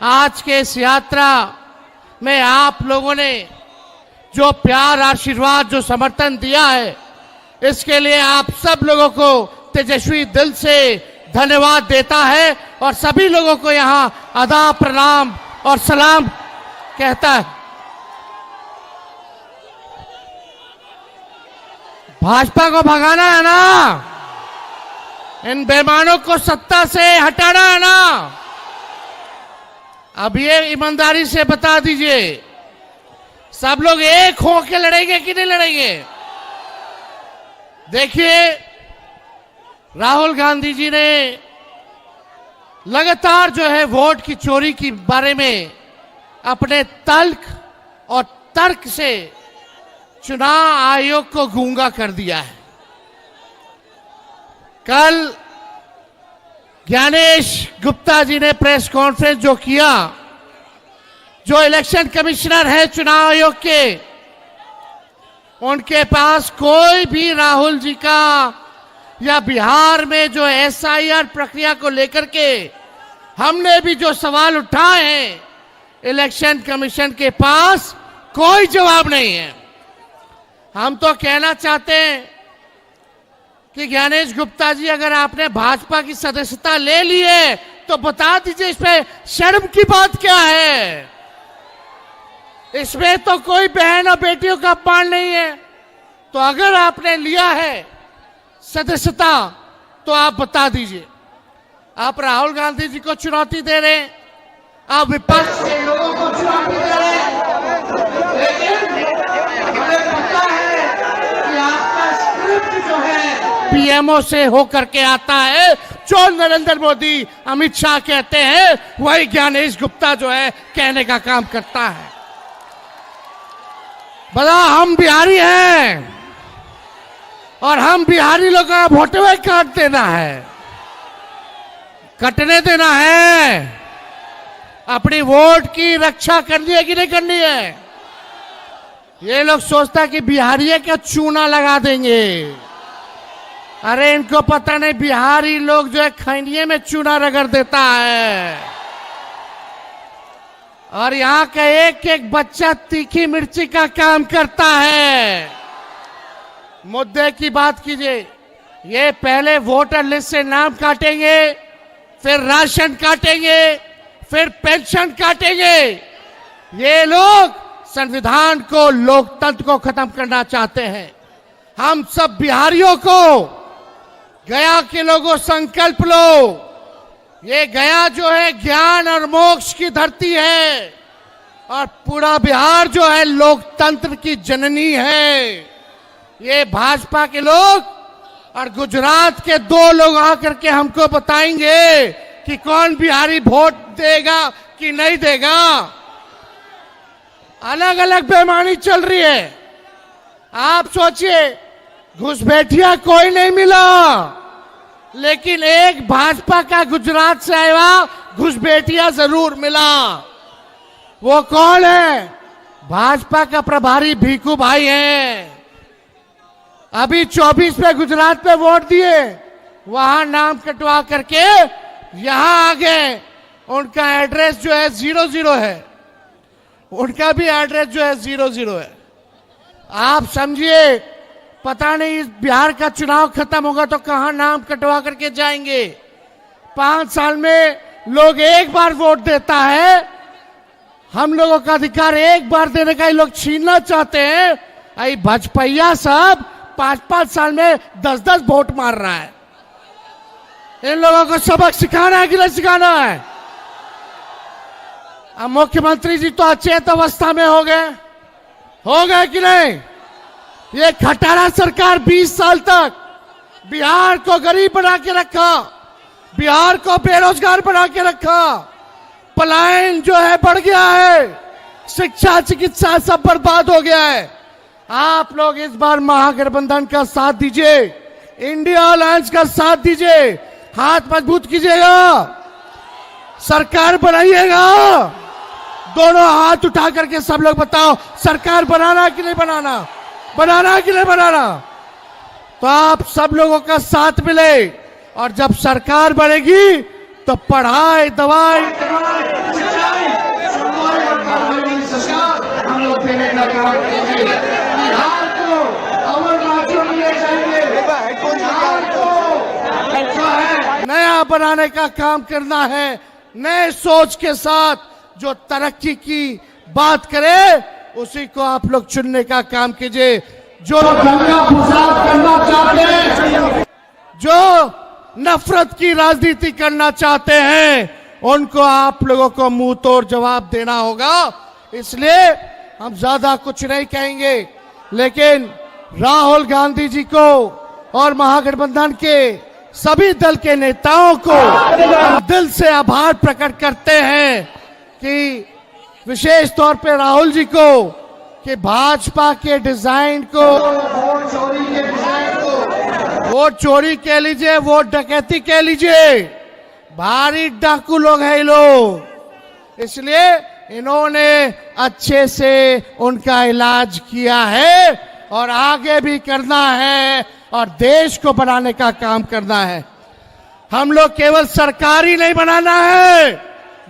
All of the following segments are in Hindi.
आज के इस यात्रा में आप लोगों ने जो प्यार, आशीर्वाद, जो समर्थन दिया है, इसके लिए आप सब लोगों को तेजस्वी दिल से धन्यवाद देता है और सभी लोगों को यहां आदाब, प्रणाम और सलाम कहता है। भाजपा को भगाना है ना, इन बेईमानों को सत्ता से हटाना है ना। अब ये ईमानदारी से बता दीजिए, सब लोग एक होकर लड़ेंगे कि नहीं लड़ेंगे? देखिए, राहुल गांधी जी ने लगातार जो है वोट की चोरी के बारे में अपने तल्ख और तर्क से चुनाव आयोग को गूंगा कर दिया है। कल ज्ञानेश गुप्ता जी ने प्रेस कॉन्फ्रेंस जो किया, जो इलेक्शन कमिश्नर है चुनाव आयोग के, उनके पास कोई भी राहुल जी का या बिहार में जो एसआईआर प्रक्रिया को लेकर के हमने भी जो सवाल उठाए हैं, इलेक्शन कमीशन के पास कोई जवाब नहीं है। हम तो कहना चाहते हैं कि ज्ञानेश गुप्ता जी, अगर आपने भाजपा की सदस्यता ले ली है तो बता दीजिए इसमें शर्म की बात क्या है? इसमें तो कोई बहन और बेटियों का अपमान नहीं है। तो अगर आपने लिया है सदस्यता तो आप बता दीजिए। आप राहुल गांधी जी को चुनौती दे रहे हैं, आप विपक्ष के लोगों को चुनौती दे रहे हैं, लेकिन हमें पता है कि आपका स्क्रिप्ट जो है पीएमओ से होकर के आता है। जो नरेंद्र मोदी, अमित शाह कहते हैं, वही ज्ञानेश गुप्ता जो है कहने का काम करता है। बड़ा हम बिहारी हैं और हम बिहारी लोगों का वोटवे काट देना है, कटने देना है। अपनी वोट की रक्षा करनी है कि नहीं करनी है? ये लोग सोचता कि बिहारी का चूना लगा देंगे। अरे इनको पता नहीं, बिहारी लोग जो है खैनिये में चूना रगड़ देता है और यहाँ का एक एक बच्चा तीखी मिर्ची का काम करता है। मुद्दे की बात कीजिए। ये पहले वोटर लिस्ट से नाम काटेंगे, फिर राशन काटेंगे, फिर पेंशन काटेंगे। ये लोग संविधान को, लोकतंत्र को खत्म करना चाहते हैं। हम सब बिहारियों को, गया के लोगों, संकल्प लो। ये गया जो है ज्ञान और मोक्ष की धरती है और पूरा बिहार जो है लोकतंत्र की जननी है। ये भाजपा के लोग और गुजरात के दो लोग आकर के हमको बताएंगे कि कौन बिहारी वोट देगा कि नहीं देगा। अलग अलग बेईमानी चल रही है। आप सोचिए, घुसपैठिया कोई नहीं मिला, लेकिन एक भाजपा का गुजरात से आया घुसपैठिया जरूर मिला। वो कौन है? भाजपा का प्रभारी भीखू भाई हैं। अभी 24 में गुजरात में वोट दिए, वहां नाम कटवा करके यहां आ गए। उनका एड्रेस जो है 00 है, उनका भी एड्रेस जो है 00 है। आप समझिए, पता नहीं इस बिहार का चुनाव खत्म होगा तो कहां नाम कटवा करके जाएंगे। 5 साल में लोग एक बार वोट देता है। हम लोगों का अधिकार एक बार देने का ये लोग छीनना चाहते हैं। आई भाजपा सब 5-5 साल में 10-10 वोट मार रहा है। इन लोगों को सबक सिखाना है कि नहीं सिखाना है? अब मुख्यमंत्री जी तो अचेत अवस्था में हो गए कि नहीं? ये खटारा सरकार 20 साल तक बिहार को गरीब बना के रखा, बिहार को बेरोजगार बना के रखा। पलायन जो है बढ़ गया है, शिक्षा, चिकित्सा सब बर्बाद हो गया है। आप लोग इस बार महागठबंधन का साथ दीजिए, इंडिया अलायंस का साथ दीजिए, हाथ मजबूत कीजिएगा, सरकार बनाइएगा। दोनों हाथ उठा करके सब लोग बताओ, सरकार बनाना कि नहीं बनाना, बनाना कि नहीं बनाना? तो आप सब लोगों का साथ मिले और जब सरकार बनेगी तो पढ़ाई, दवाई, का काम कीजिए, बिहार को अमर राज्य में ले जाइए, बिहार को जो है नया बनाने का काम करना है, नए सोच के साथ जो तरक्की की बात करे उसी को आप लोग चुनने का काम कीजिए। जो दंगा फसाद करना चाहते हैं, जो नफरत की राजनीति करना चाहते हैं, उनको आप लोगों को मुंह तोड़ जवाब देना होगा। इसलिए हम ज्यादा कुछ नहीं कहेंगे, लेकिन राहुल गांधी जी को और महागठबंधन के सभी दल के नेताओं को हम दिल से आभार प्रकट करते हैं कि विशेष तौर पे राहुल जी को कि भाजपा के डिजाइन को, वोट चोरी के डिजाइन को, वोट चोरी कह लीजिए, वोट डकैती कह लीजिए, भारी डाकू लोग हैं ये लोग। इसलिए इन्होंने अच्छे से उनका इलाज किया है और आगे भी करना है और देश को बनाने का काम करना है। हम लोग केवल सरकार ही नहीं बनाना है,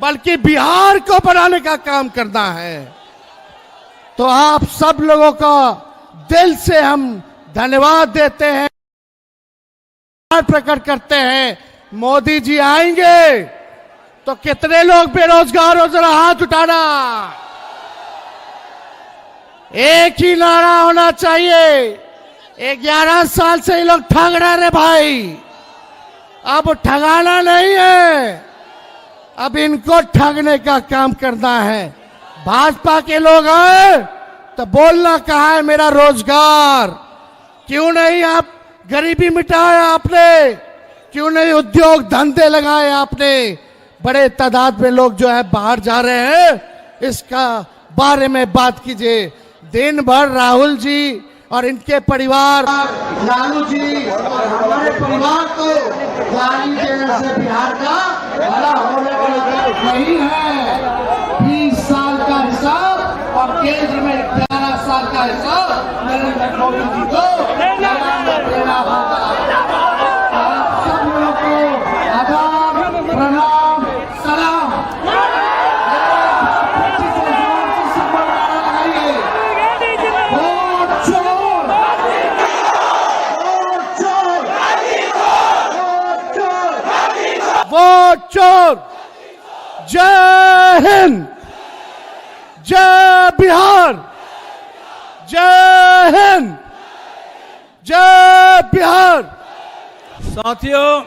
बल्कि बिहार को बनाने का काम करना है। तो आप सब लोगों का दिल से हम धन्यवाद देते हैं, प्रकट करते हैं। मोदी जी आएंगे तो कितने लोग बेरोजगार हो, जरा हाथ उठाना। एक ही नारा होना चाहिए। 11 साल से ये लोग ठग रहे भाई, अब ठगाना नहीं है, अब इनको ठगने का काम करना है। भाजपा के लोग आए तो बोलना कहा है मेरा रोजगार, क्यों नहीं आप गरीबी मिटाए आपने, क्यों नहीं उद्योग धंधे लगाए आपने। बड़े तादाद में लोग जो है बाहर जा रहे हैं, इसका बारे में बात कीजिए। दिन भर राहुल जी और इनके परिवार, लालू जी और हमारे परिवार को गाली देने से बिहार का भला होने वाला नहीं है। 20 साल का हिसाब और केंद्र में 11 साल का हिसाब नरेंद्र मोदी जी को देना होगा। आप सब लोगों को आदाब, प्रणाम, सलाम। वोट चोर। जय हिंद, जय बिहार, जय हिंद, जय बिहार। साथियों,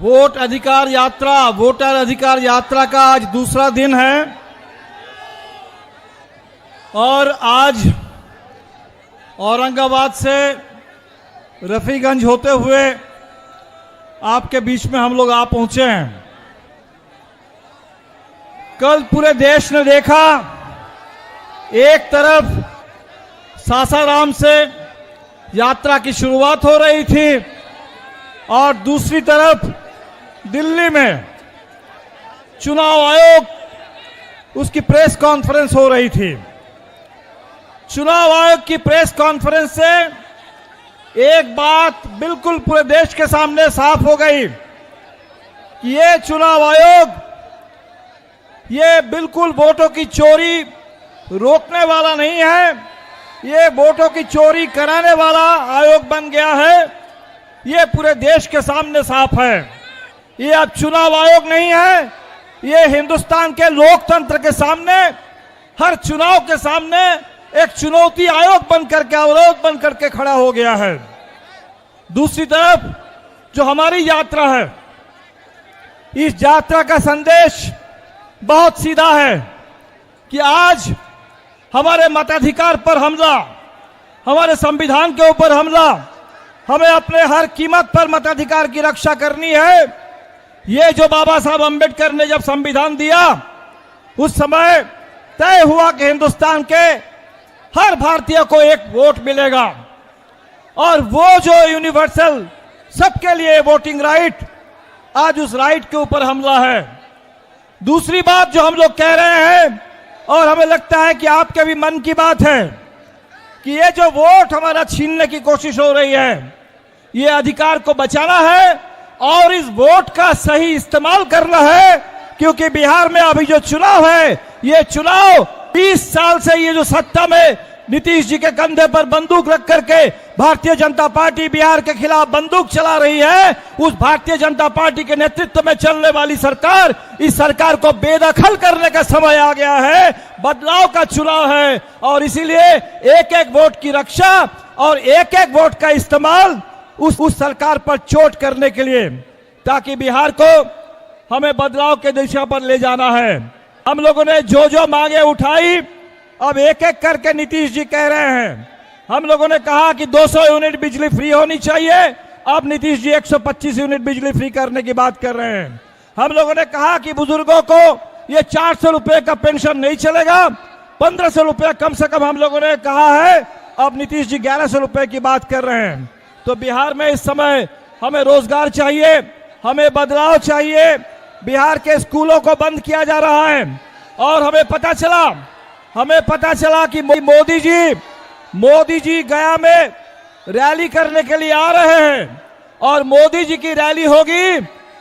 वोट अधिकार यात्रा, वोटर अधिकार यात्रा का आज दूसरा दिन है और आज औरंगाबाद से रफीगंज होते हुए आपके बीच में हम लोग आ पहुंचे हैं। कल पूरे देश ने देखा, एक तरफ सासाराम से यात्रा की शुरुआत हो रही थी और दूसरी तरफ दिल्ली में चुनाव आयोग उसकी प्रेस कॉन्फ्रेंस हो रही थी। चुनाव आयोग की प्रेस कॉन्फ्रेंस से एक बात बिल्कुल पूरे देश के सामने साफ हो गई कि ये चुनाव आयोग ये बिल्कुल वोटों की चोरी रोकने वाला नहीं है, ये वोटों की चोरी कराने वाला आयोग बन गया है। ये पूरे देश के सामने साफ है। ये अब चुनाव आयोग नहीं है, ये हिंदुस्तान के लोकतंत्र के सामने, हर चुनाव के सामने एक चुनौती आयोग बनकर के, अवरोध बनकर के खड़ा हो गया है। दूसरी तरफ जो हमारी यात्रा है, इस यात्रा का संदेश बहुत सीधा है कि आज हमारे मताधिकार पर हमला, हमारे संविधान के ऊपर हमला, हमें अपने हर कीमत पर मताधिकार की रक्षा करनी है। ये जो बाबा साहब अंबेडकर ने जब संविधान दिया, उस समय तय हुआ कि हिंदुस्तान के हर भारतीय को एक वोट मिलेगा और वो जो यूनिवर्सल सबके लिए वोटिंग राइट, आज उस राइट के ऊपर हमला है। दूसरी बात जो हम लोग कह रहे हैं और हमें लगता है कि आपके भी मन की बात है कि ये जो वोट हमारा छीनने की कोशिश हो रही है, ये अधिकार को बचाना है और इस वोट का सही इस्तेमाल करना है क्योंकि बिहार में अभी जो चुनाव है, ये चुनाव 20 साल से ये जो सत्ता में नीतीश जी के कंधे पर बंदूक रख करके भारतीय जनता पार्टी बिहार के खिलाफ बंदूक चला रही है, उस भारतीय जनता पार्टी के नेतृत्व में चलने वाली सरकार, इस सरकार को बेदखल करने का समय आ गया है। बदलाव का चुनाव है और इसीलिए एक एक वोट की रक्षा और एक एक वोट का इस्तेमाल उस सरकार पर चोट करने के लिए, ताकि बिहार को हमें बदलाव के दिशा पर ले जाना है। हम लोगों ने जो जो मांगे उठाई, अब एक एक करके नीतीश जी कह रहे हैं। हम लोगों ने कहा कि 200 यूनिट बिजली फ्री होनी चाहिए, अब नीतीश जी 125 यूनिट बिजली फ्री करने की बात कर रहे हैं। हम लोगों ने कहा कि बुजुर्गों को ये 400 रुपए का पेंशन नहीं चलेगा, 1500 रुपए कम से कम हम लोगों ने कहा है, अब नीतीश जी 1100 रुपए की बात कर रहे हैं। तो बिहार में इस समय हमें रोजगार चाहिए, हमें बदलाव चाहिए। बिहार के स्कूलों को बंद किया जा रहा है और हमें पता चला कि मोदी जी गया में रैली करने के लिए आ रहे हैं और मोदी जी की रैली होगी,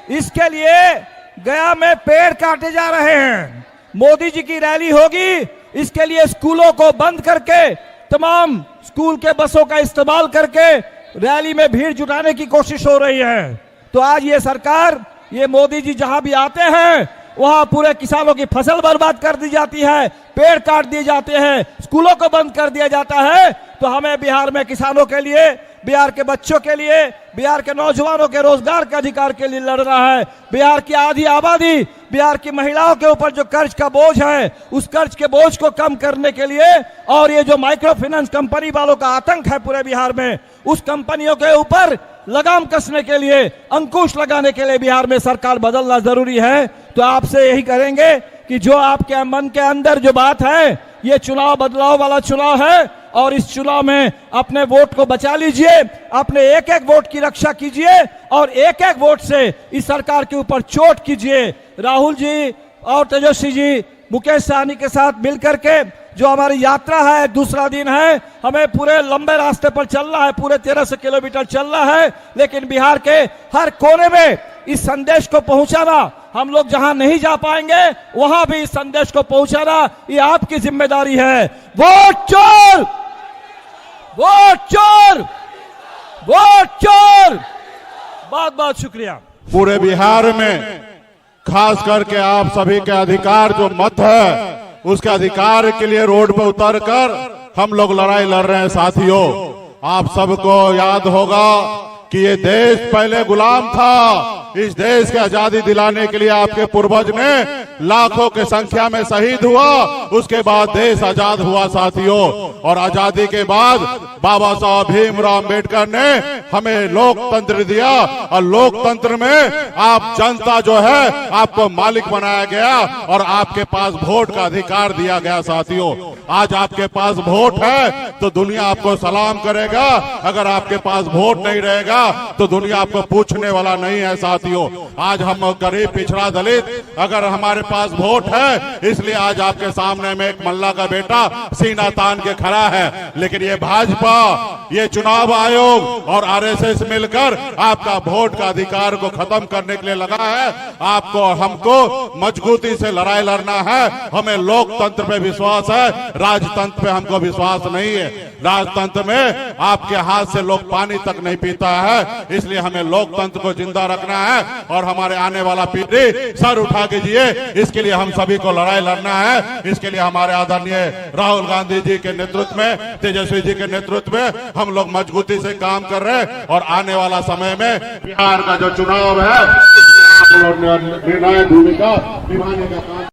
इसके लिए गया में पेड़ काटे जा रहे हैं। मोदी जी की रैली होगी, इसके लिए स्कूलों को बंद करके तमाम स्कूल के बसों का इस्तेमाल करके रैली में भीड़ जुटाने की कोशिश हो रही है। तो आज ये सरकार, ये मोदी जी जहां भी आते हैं वहां पूरे किसानों की फसल बर्बाद कर दी जाती है, पेड़ काट दिए जाते हैं, स्कूलों को बंद कर दिया जाता है। तो हमें बिहार में किसानों के लिए, बिहार के बच्चों के लिए, बिहार के नौजवानों के रोजगार के अधिकार के लिए लड़ना है। बिहार की आधी आबादी, बिहार की महिलाओं के ऊपर जो कर्ज का बोझ है, उस कर्ज के बोझ को कम करने के लिए और ये जो माइक्रो फाइनेंस कंपनी वालों का आतंक है पूरे बिहार में, उस कंपनियों के ऊपर लगाम कसने के लिए, अंकुश लगाने के लिए बिहार में सरकार बदलना जरूरी है। तो आपसे यही करेंगे कि जो आपके मन के अंदर जो बात है, ये चुनाव बदलाव वाला चुनाव है और इस चुनाव में अपने वोट को बचा लीजिए, अपने एक एक वोट की रक्षा कीजिए और एक एक वोट से इस सरकार के ऊपर चोट कीजिए। राहुल जी और तेजस्वी जी मुकेश सहनी के साथ मिलकर के जो हमारी यात्रा है, दूसरा दिन है, हमें पूरे लंबे रास्ते पर चलना है, पूरे 1300 किलोमीटर चलना है, लेकिन बिहार के हर कोने में इस संदेश को पहुंचाना, हम लोग जहां नहीं जा पाएंगे वहां भी इस संदेश को पहुंचाना, ये आपकी जिम्मेदारी है। वोट चोर, वोट चोर, वोट चोर। बहुत बहुत शुक्रिया। पूरे बिहार में खास करके आप सभी के अधिकार जो मत है, उसके अधिकार के लिए रोड पर उतरकर हम लोग लड़ाई लड़ रहे हैं। साथियों, आप सबको याद होगा कि ये देश पहले गुलाम था। इस देश के आजादी दिलाने के लिए आपके पूर्वज ने लाखों की संख्या में शहीद हुआ, उसके बाद देश आजाद हुआ साथियों। और आजादी के बाद बाबा साहब भीमराव अम्बेडकर ने हमें लोकतंत्र दिया और लोकतंत्र में आप जनता जो है आपको मालिक बनाया गया और आपके पास वोट का अधिकार दिया गया साथियों। आज आपके पास वोट है तो दुनिया आपको सलाम करेगा, अगर आपके पास वोट नहीं रहेगा तो दुनिया आपको पूछने वाला नहीं है साथियों। आज हम गरीब पिछड़ा दलित, अगर हमारे पास वोट है, इसलिए आज आपके सामने में एक मल्ला का बेटा सीना तान के खड़ा है। लेकिन ये भाजपा, ये चुनाव आयोग और आरएसएस मिलकर आपका वोट का अधिकार को खत्म करने के लिए लगा है। आपको हमको मजबूती से लड़ाई लड़ना है। हमें लोकतंत्र पे विश्वास है, राजतंत्र पे हमको विश्वास नहीं है। राजतंत्र में आपके हाथ से लोग पानी तक नहीं पीता है, इसलिए हमें लोकतंत्र को जिंदा रखना है और हमारे आने वाला पीढ़ी सर उठा के जिए, इसके लिए हम सभी को लड़ाई लड़ना है। इसके लिए हमारे आदरणीय राहुल गांधी जी के नेतृत्व में, तेजस्वी जी के नेतृत्व में हम लोग मजबूती से काम कर रहे हैं और आने वाला समय में बिहार का जो चुनाव है, निर्णायक भूमिका निभाने का काम